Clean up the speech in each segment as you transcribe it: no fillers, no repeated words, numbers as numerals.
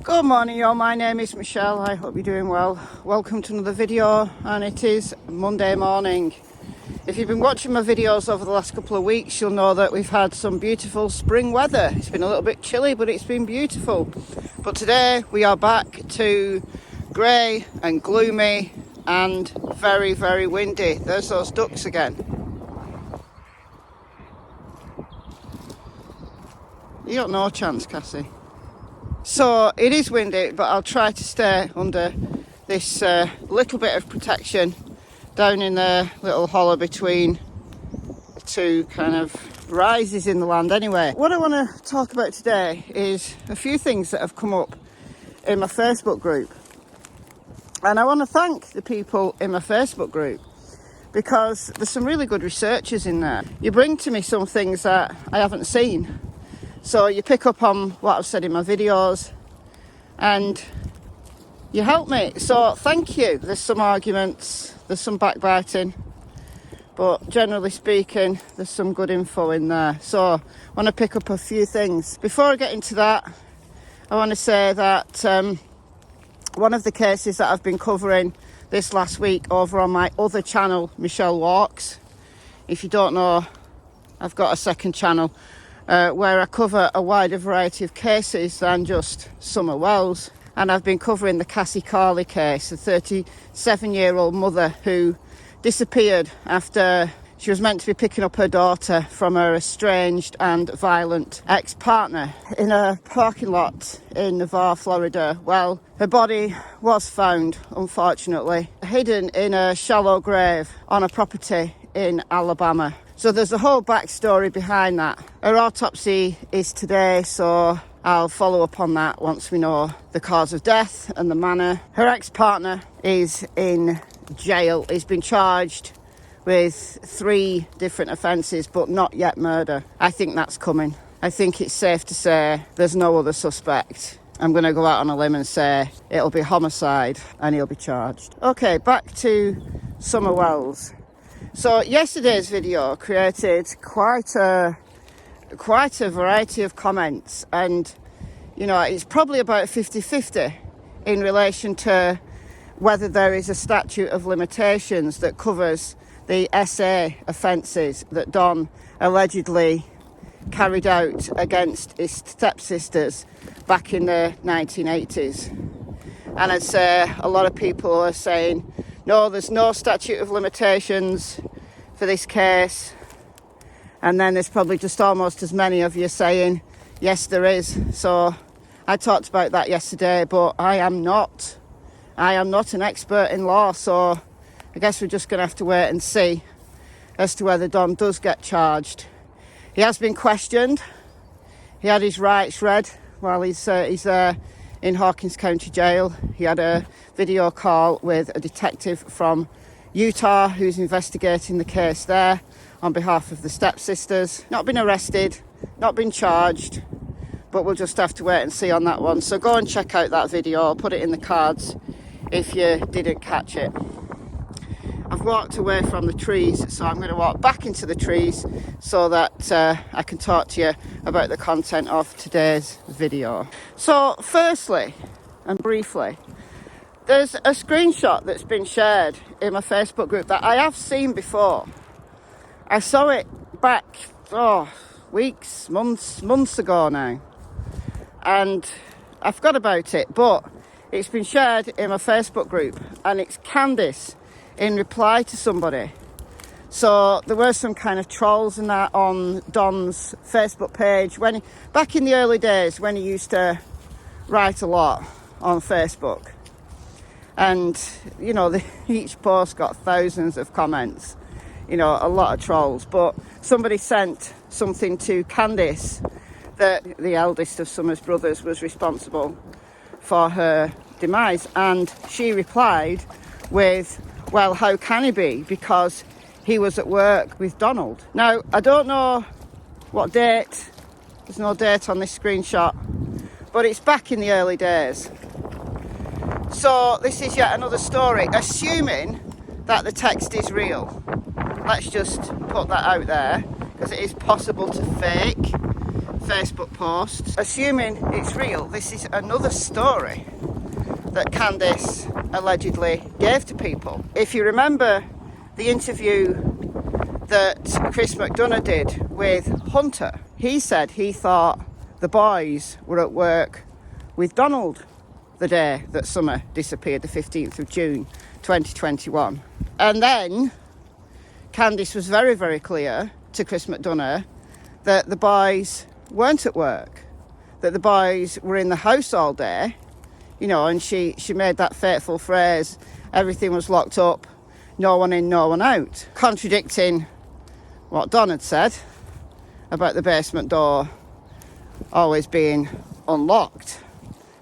Good morning y'all, my name is Michelle. I hope you're doing well. Welcome to another video, and it is Monday morning. If you've been watching my videos over the last couple of weeks, you'll know that we've had some beautiful spring weather. It's been a little bit chilly, but it's been beautiful. But today we are back to grey and gloomy and very, very windy. There's those ducks again. You got no chance, Cassie. So it is windy, but I'll try to stay under this little bit of protection down in the little hollow between the two kind of rises in the land. Anyway, what I want to talk about today is a few things that have come up in my Facebook group. And I want to thank the people in my Facebook group because there's some really good researchers in there. You bring to me some things that I haven't seen. So you pick up on what I've said in my videos and you help me. So thank you. There's some arguments, there's some backbiting, but generally speaking, there's some good info in there. So I want to pick up a few things. Before I get into that, I want to say that one of the cases that I've been covering this last week over on my other channel, Michelle Walks. If you don't know, I've got a second channel where I cover a wider variety of cases than just summer wells. And I've been covering the Cassie Carly case, a 37-year-old mother who disappeared after she was meant to be picking up her daughter from her estranged and violent ex-partner in a parking lot in Navarre, Florida. Well, her body was found, unfortunately, hidden in a shallow grave on a property in Alabama. So there's a whole backstory behind that. Her autopsy is today, so I'll follow up on that once we know the cause of death and the manner. Her ex-partner is in jail. He's been charged with 3 different offences, but not yet murder. I think that's coming. I think it's safe to say there's no other suspect. I'm going to go out on a limb and say it'll be homicide and he'll be charged. Okay, back to summer wells. So yesterday's video created quite a variety of comments, and you know, it's probably about 50-50 in relation to whether there is a statute of limitations that covers the SA offences that Don allegedly carried out against his stepsisters back in the 1980s. And I'd say a lot of people are saying, no, there's no statute of limitations for this case. And then there's probably just almost as many of you saying, yes, there is. So I talked about that yesterday, but I am not an expert in law. So I guess we're just going to have to wait and see as to whether Don does get charged. He has been questioned. He had his rights read while he's there in Hawkins County Jail. He had a video call with a detective from Utah who's investigating the case there on behalf of the stepsisters. Not been arrested, not been charged, but we'll just have to wait and see on that one. So go and check out that video. I'll put it in the cards if you didn't catch it. I've walked away from the trees, so I'm going to walk back into the trees so that I can talk to you about the content of today's video. So firstly and briefly, there's a screenshot that's been shared in my Facebook group that I have seen before. I saw it back, weeks, months ago now. And I forgot about it, but it's been shared in my Facebook group, and it's Candice in reply to somebody. So there were some kind of trolls and that on Don's Facebook page back in the early days when he used to write a lot on Facebook. And, you know, each post got thousands of comments, you know, a lot of trolls. But somebody sent something to Candice that the eldest of Summer's brothers was responsible for her demise. And she replied with, well, how can he be? Because he was at work with Donald. Now, I don't know what date. There's no date on this screenshot, but it's back in the early days. So this is yet another story, assuming that the text is real. Let's just put that out there, because it is possible to Facebook post. Assuming it's real, this is another story that Candice allegedly gave to people. If you remember the interview that Chris McDonough did with Hunter, he said he thought the boys were at work with Donald the day that Summer disappeared, the 15th of June 2021. And then Candice was very, very clear to Chris McDonough that the boys weren't at work, that the boys were in the house all day, you know, and she made that fateful phrase, everything was locked up, no one in, no one out, contradicting what Don had said about the basement door always being unlocked,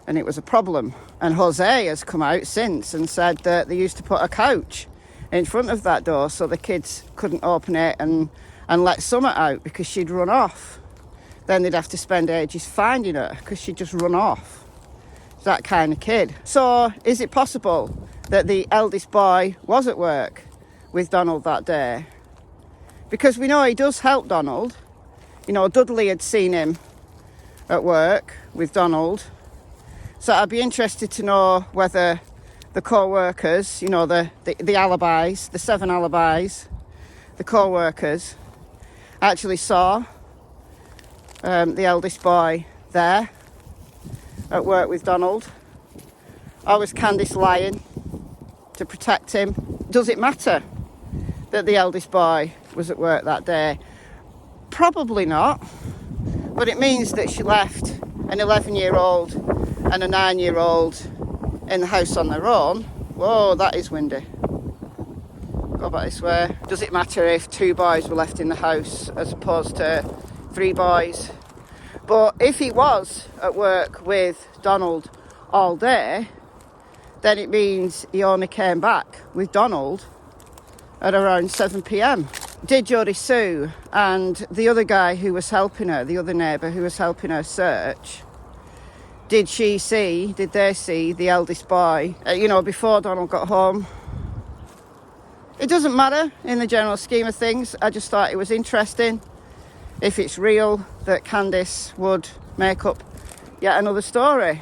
and it was a problem. And Jose has come out since and said that they used to put a couch in front of that door so the kids couldn't open it and let Summer out because she'd run off. Then they'd have to spend ages finding her because she'd just run off. That kind of kid. So is it possible that the eldest boy was at work with Donald that day? Because we know he does help Donald. You know, Dudley had seen him at work with Donald. So I'd be interested to know whether the co-workers, you know, the alibis, the 7 alibis, the co-workers actually saw the eldest boy there at work with Donald. Or was Candice lying to protect him? Does it matter that the eldest boy was at work that day? Probably not. But it means that she left an 11-year-old and a 9-year-old in the house on their own. Whoa, that is windy. Go back this way. Does it matter if 2 boys were left in the house as opposed to 3 boys? But if he was at work with Donald all day, then it means he only came back with Donald at around 7 p.m. Did Jodie Sue and the other guy who was helping her, the other neighbour who was helping her search, did they see the eldest boy, before Donald got home? It doesn't matter in the general scheme of things. I just thought it was interesting if it's real that Candice would make up yet another story,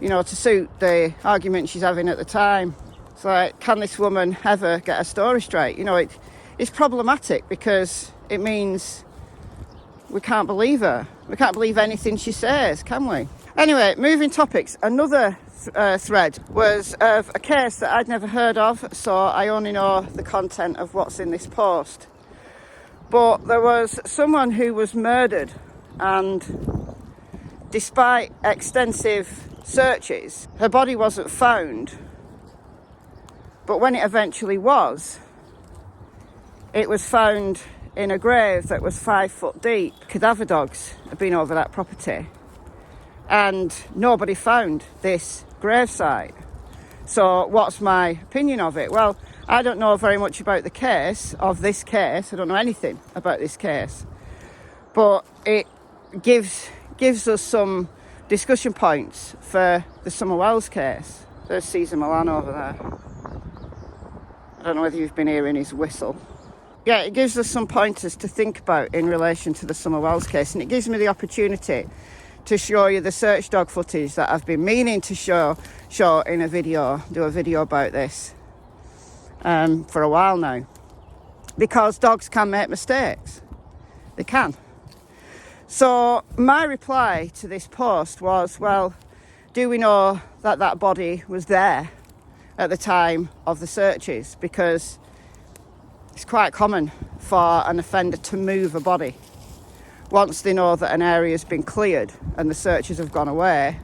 to suit the argument she's having at the time. It's like, can this woman ever get a story straight? It's problematic because it means we can't believe her. We can't believe anything she says, can we? Anyway, moving topics. Another thread was of a case that I'd never heard of, so I only know the content of what's in this post. But there was someone who was murdered, and despite extensive searches, her body wasn't found. But when it eventually was, it was found in a grave that was 5 foot deep. Cadaver dogs had been over that property, and nobody found this gravesite. So what's my opinion of it? Well, I don't know very much about the case of this case. I don't know anything about this case, but it gives us some discussion points for the Summer Wells case. There's Caesar Milan over there. I don't know whether you've been hearing his whistle. Yeah, it gives us some pointers to think about in relation to the Summer Wells case, and it gives me the opportunity to show you the search dog footage that I've been meaning to show in a video, do a video about this for a while now. Because dogs can make mistakes. They can. So my reply to this post was, well, do we know that that body was there at the time of the searches? Because it's quite common for an offender to move a body. Once they know that an area has been cleared and the searchers have gone away,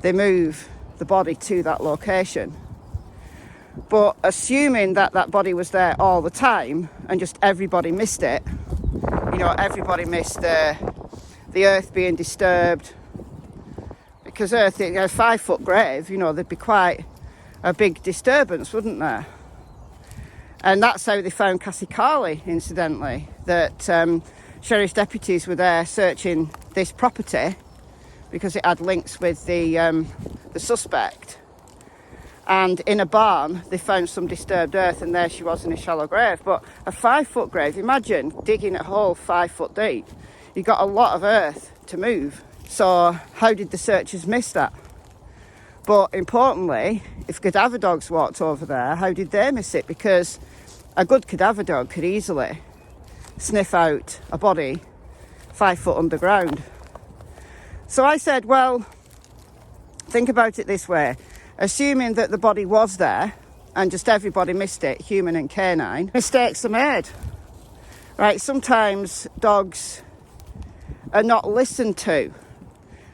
they move the body to that location. But assuming that that body was there all the time and just everybody missed it, everybody missed the earth being disturbed, because earth, a 5 foot grave, there'd be quite a big disturbance, wouldn't there? And that's how they found Cassie Carly, incidentally, that sheriff's deputies were there searching this property because it had links with the suspect. And in a barn, they found some disturbed earth, and there she was in a shallow grave. But a 5 foot grave, imagine digging a hole 5 foot deep. you got a lot of earth to move. So how did the searchers miss that? But importantly, if cadaver dogs walked over there, how did they miss it? Because a good cadaver dog could easily sniff out a body 5 foot underground. So I said, well, think about it this way. Assuming that the body was there and just everybody missed it, human and canine, mistakes are made. Right, sometimes dogs are not listened to.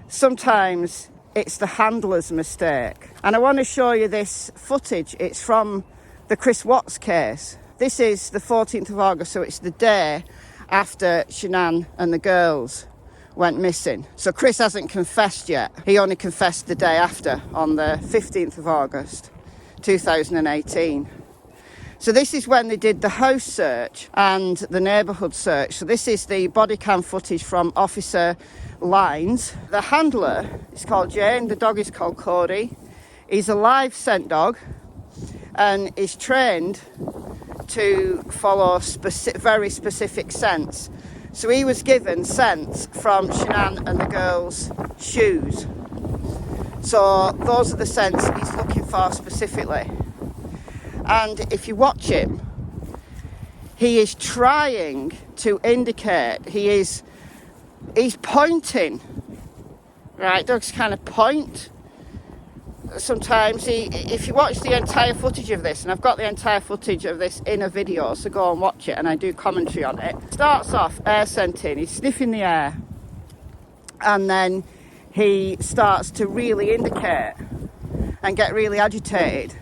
Sometimes it's the handler's mistake. And I want to show you this footage. It's from the Chris Watts case. This is the 14th of August, so it's the day after Shanann and the girls went missing. So Chris hasn't confessed yet. He only confessed the day after, on the 15th of August, 2018. So this is when they did the house search and the neighbourhood search. So this is the body cam footage from Officer Lines. The handler is called Jane, the dog is called Cody. He's a live scent dog and is trained to follow very specific scents. So he was given scents from Shanann and the girls' shoes. So those are the scents he's looking for specifically. And if you watch him, he is trying to indicate, he's pointing, right? Dogs kind of point. Sometimes if you watch the entire footage of this, and I've got the entire footage of this in a video, so go and watch it, and I do commentary on it. Starts off air scenting, he's sniffing the air, and then he starts to really indicate and get really agitated,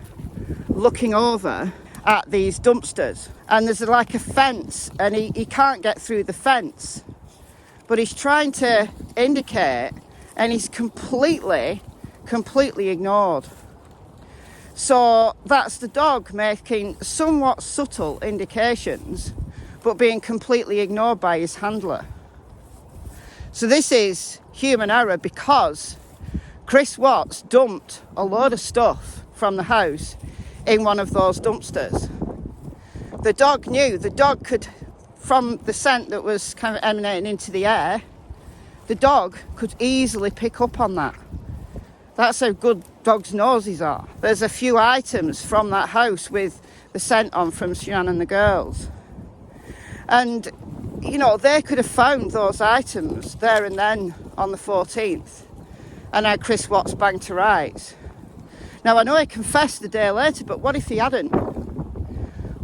looking over at these dumpsters. And there's like a fence, and he can't get through the fence, but he's trying to indicate, and he's completely ignored. So that's the dog making somewhat subtle indications, but being completely ignored by his handler. So this is human error, because Chris Watts dumped a load of stuff from the house in one of those dumpsters. The dog knew, the dog could, from the scent that was kind of emanating into the air, the dog could easily pick up on that. That's how good dogs' noses are. There's a few items from that house with the scent on from Shanann and the girls. And, you know, they could have found those items there and then on the 14th. And now Chris Watts banged to rights. Now, I know he confessed the day later, but what if he hadn't?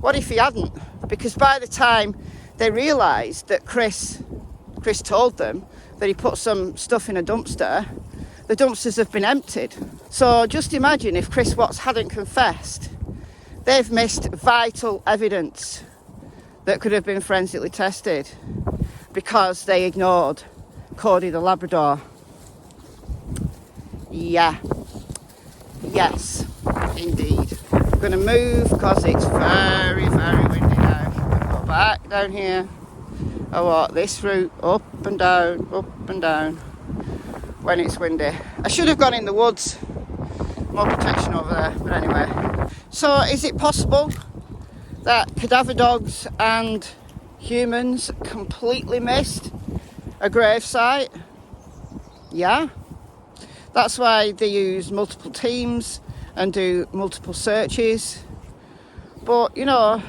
What if he hadn't? Because by the time they realised that Chris told them that he put some stuff in a dumpster, the dumpsters have been emptied. So just imagine if Chris Watts hadn't confessed, they've missed vital evidence that could have been forensically tested because they ignored Cody the Labrador. Yeah. Yes, indeed. I'm going to move because it's very, very windy now. I'm going to go back down here. I walk this route up and down when it's windy. I should have gone in the woods. More protection over there, but anyway. So is it possible that cadaver dogs and humans completely missed a grave site? Yeah. That's why they use multiple teams and do multiple searches. But, you know,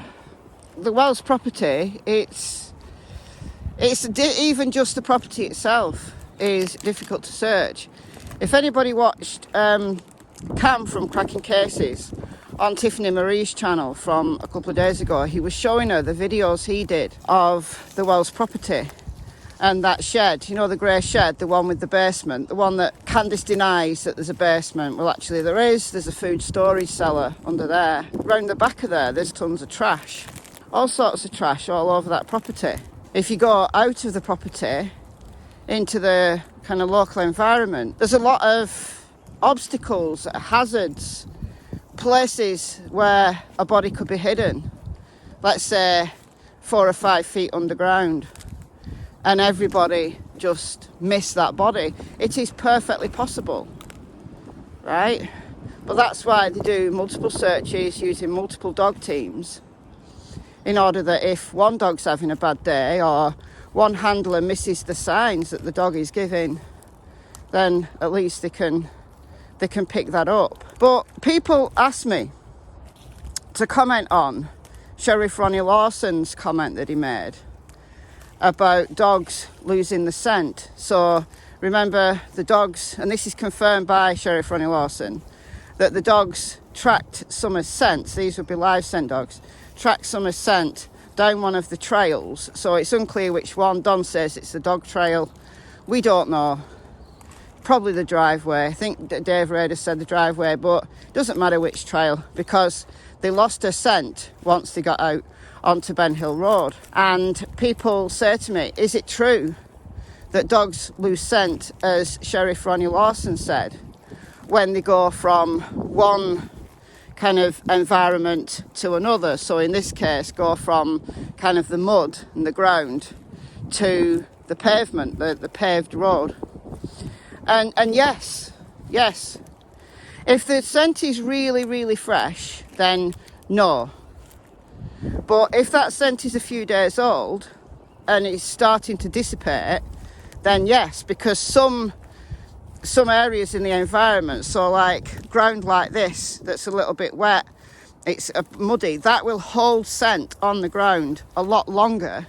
the Wells property, it's even just the property itself is difficult to search. If anybody watched Cam from Crackin Cases on Tiffany Marie's channel from a couple of days ago, he was showing her the videos he did of the Wells property. And that shed, you know, the grey shed, the one with the basement, the one that Candice denies that there's a basement. Well, actually there is. There's a food storage cellar under there. Round the back of there, there's tons of trash. All sorts of trash all over that property. If you go out of the property into the kind of local environment, there's a lot of obstacles, hazards, places where a body could be hidden. Let's say 4 or 5 feet underground. And everybody just missed that body. It is perfectly possible, right? But that's why they do multiple searches using multiple dog teams, in order that if one dog's having a bad day or one handler misses the signs that the dog is giving, then at least they can pick that up. But people ask me to comment on Sheriff Ronnie Lawson's comment that he made about dogs losing the scent. So remember, the dogs, and this is confirmed by Sheriff Ronnie Lawson, that the dogs tracked Summer's scent, these would be live scent dogs, tracked Summer's scent down one of the trails. So it's unclear which one. Don says it's the dog trail. We don't know. Probably the driveway. I think Dave Rader said the driveway, but it doesn't matter which trail because they lost her scent once they got out onto Ben Hill Road. And people say to me, is it true that dogs lose scent, as Sheriff Ronnie Lawson said, when they go from one kind of environment to another? So in this case, go from kind of the mud and the ground to the pavement, the paved road. And yes, if the scent is really, really fresh, then no. But if that scent is a few days old and it's starting to dissipate, then yes, because some areas in the environment, so like ground like this that's a little bit wet, it's muddy, that will hold scent on the ground a lot longer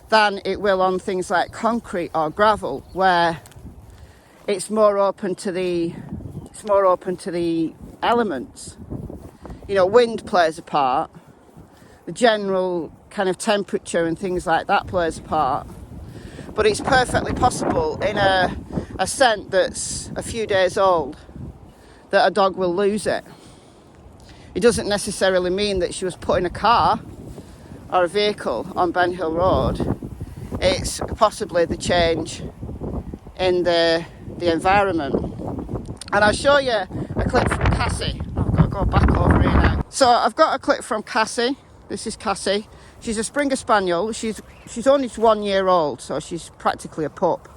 than it will on things like concrete or gravel, where it's more open to the elements. You know, wind plays a part, the general kind of temperature and things like that plays a part. But it's perfectly possible in a scent that's a few days old that a dog will lose it. It doesn't necessarily mean that she was put in a car or a vehicle on Ben Hill Road. It's possibly the change in the environment. And I'll show you a clip from Cassie. I've got to go back over here now. So I've got a clip from Cassie. This is Cassie. She's a Springer Spaniel. She's only 1 year old, so she's practically a pup.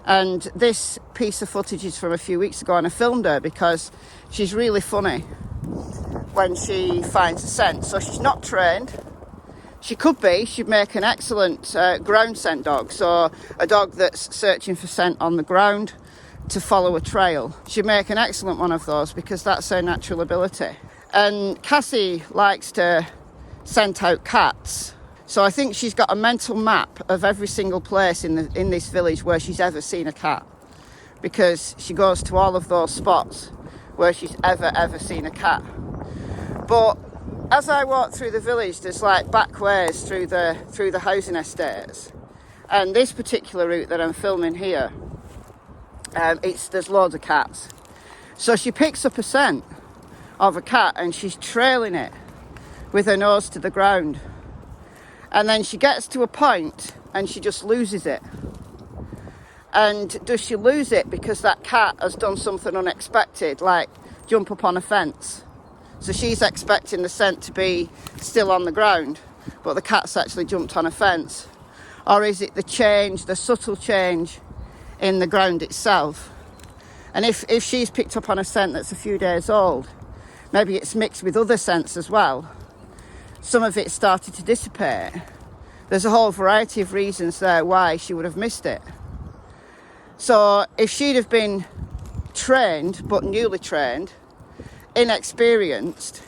And this piece of footage is from a few weeks ago, and I filmed her because she's really funny when she finds a scent. So she's not trained. She could be. She'd make an excellent ground scent dog. So a dog that's searching for scent on the ground to follow a trail. She'd make an excellent one of those because that's her natural ability. And Cassie likes to scent out cats. So I think she's got a mental map of every single place in this village where she's ever seen a cat, because she goes to all of those spots where she's ever seen a cat. But as I walk through the village, there's like back ways through the housing estates, and this particular route that I'm filming here, there's loads of cats. So she picks up a scent of a cat and she's trailing it with her nose to the ground. And then she gets to a point and she just loses it. And does she lose it because that cat has done something unexpected, like jump up on a fence? So she's expecting the scent to be still on the ground, but the cat's actually jumped on a fence. Or is it the subtle change in the ground itself? And if she's picked up on a scent that's a few days old, maybe it's mixed with other scents as well. Some of it started to dissipate. There's a whole variety of reasons there why she would have missed it. So if she'd have been trained, but newly trained, inexperienced,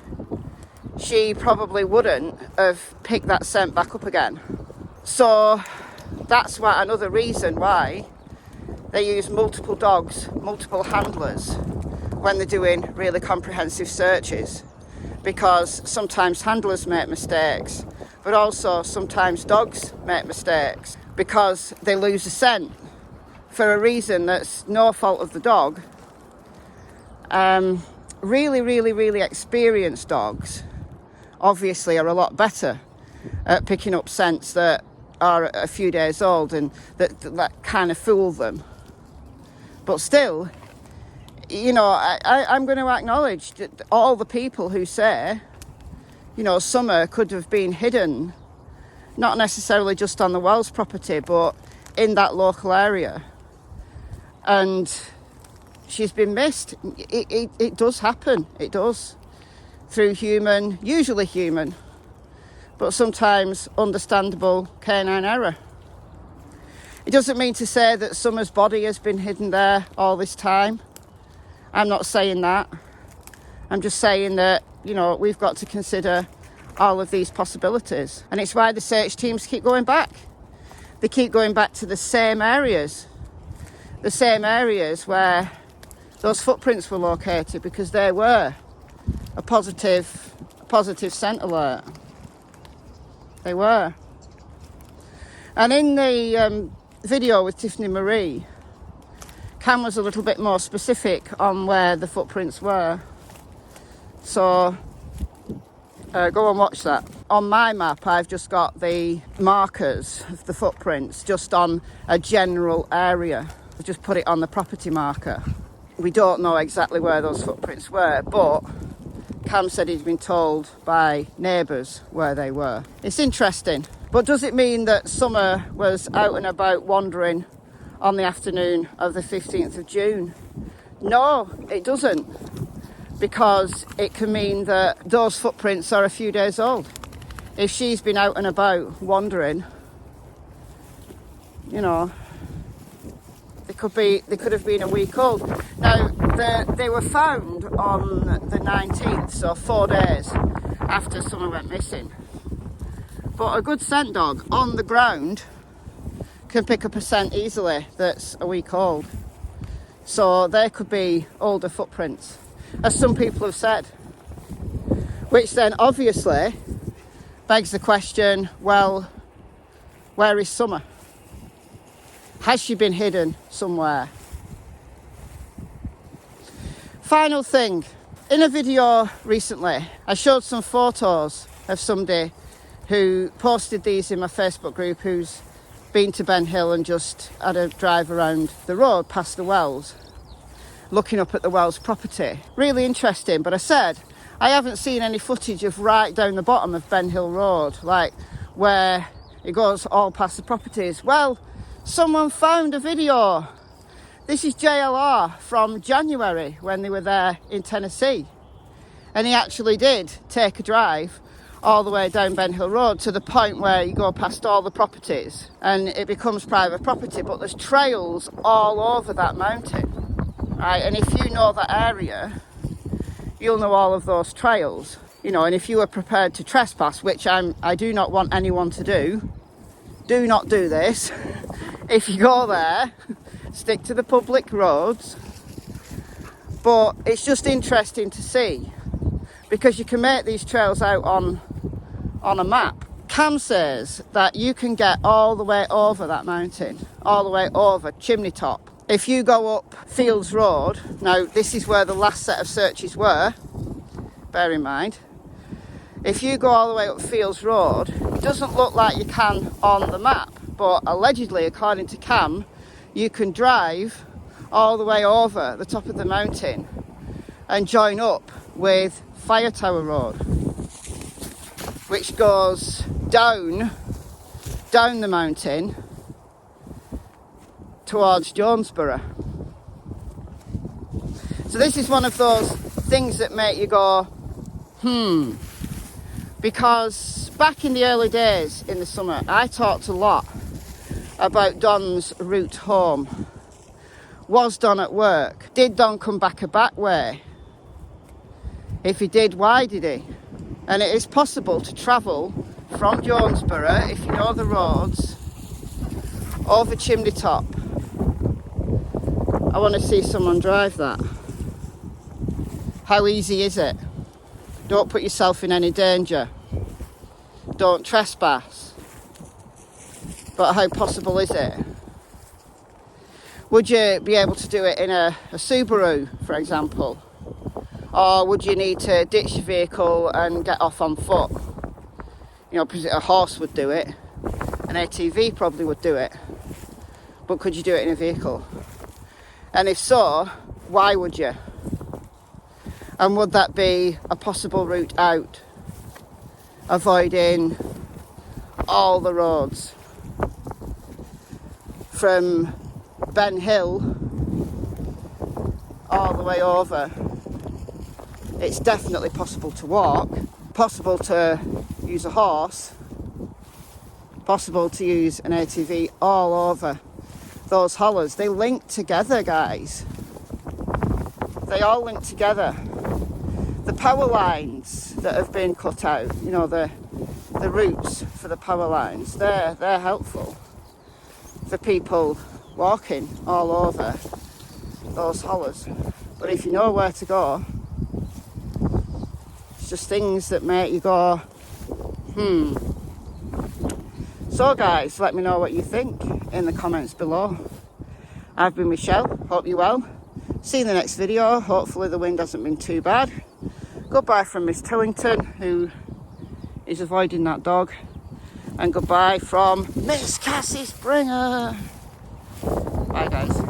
she probably wouldn't have picked that scent back up again. So that's another reason why they use multiple dogs, multiple handlers, when they're doing really comprehensive searches. Because sometimes handlers make mistakes, but also sometimes dogs make mistakes because they lose a scent for a reason that's no fault of the dog. Really experienced dogs obviously are a lot better at picking up scents that are a few days old and that kind of fool them. But still, you know, I'm going to acknowledge that all the people who say, you know, Summer could have been hidden, not necessarily just on the Wells property, but in that local area. And she's been missed. It does happen. It does. Through usually human, but sometimes understandable canine error. It doesn't mean to say that Summer's body has been hidden there all this time. I'm not saying that. I'm just saying that, you know, we've got to consider all of these possibilities. And it's why the search teams keep going back. They keep going back to the same areas where those footprints were located, because they were a positive scent alert. They were. And in the video with Tiffany Marie, Cam was a little bit more specific on where the footprints were. So go and watch that. On my map, I've just got the markers of the footprints just on a general area. I've just put it on the property marker. We don't know exactly where those footprints were, but Cam said he'd been told by neighbours where they were. It's interesting. But does it mean that Summer was out and about wandering on the afternoon of the 15th of June? No, it doesn't. Because it can mean that those footprints are a few days old. If she's been out and about wandering, you know, they could have been a week old. Now, they were found on the 19th, so 4 days after Summer went missing. But a good scent dog on the ground can pick up a scent easily that's a week old. So they could be older footprints, as some people have said. Which then obviously begs the question, well, where is Summer? Has she been hidden somewhere? Final thing, in a video recently, I showed some photos of somebody who posted these in my Facebook group, who's been to Ben Hill and just had a drive around the road past the wells, looking up at the wells property. Really interesting, but I said, I haven't seen any footage of right down the bottom of Ben Hill Road, like where it goes all past the properties. Well, someone found a video. This is JLR from January when they were there in Tennessee. And he actually did take a drive all the way down Ben Hill Road to the point where you go past all the properties and it becomes private property, but there's trails all over that mountain, right? And if you know that area, you'll know all of those trails, you know, and if you are prepared to trespass, which I do not want anyone to do not do this. If you go there, stick to the public roads. But it's just interesting to see, because you can make these trails out on a map. Cam says that you can get all the way over that mountain, all the way over Chimney Top. If you go up Fields Road, now this is where the last set of searches were, bear in mind. If you go all the way up Fields Road, it doesn't look like you can on the map, but allegedly, according to Cam, you can drive all the way over the top of the mountain and join up with Fire Tower Road, which goes down the mountain towards Jonesboro. So this is one of those things that make you go, because back in the early days in the summer, I talked a lot about Don's route home. Was Don at work? Did Don come back a back way? If he did, why did he? And it is possible to travel from Jonesboro, if you know the roads, over Chimney Top. I want to see someone drive that. How easy is it? Don't put yourself in any danger. Don't trespass. But how possible is it? Would you be able to do it in a Subaru, for example? Or would you need to ditch your vehicle and get off on foot? You know, because a horse would do it. An ATV probably would do it. But could you do it in a vehicle? And if so, why would you? And would that be a possible route out? Avoiding all the roads from Ben Hill all the way over. It's definitely possible to walk, possible to use a horse, possible to use an ATV all over. those hollers, they link together, guys. They all link together. The power lines that have been cut out, you know, the routes for the power lines, they're helpful for people walking all over those hollers. But if you know where to go, it's just things that make you go, So guys, let me know what you think in the comments below. I've been Michelle, hope you're well. See you in the next video. Hopefully the wind hasn't been too bad. Goodbye from Miss Tillington, who is avoiding that dog. And goodbye from Miss Cassie Springer. Bye guys.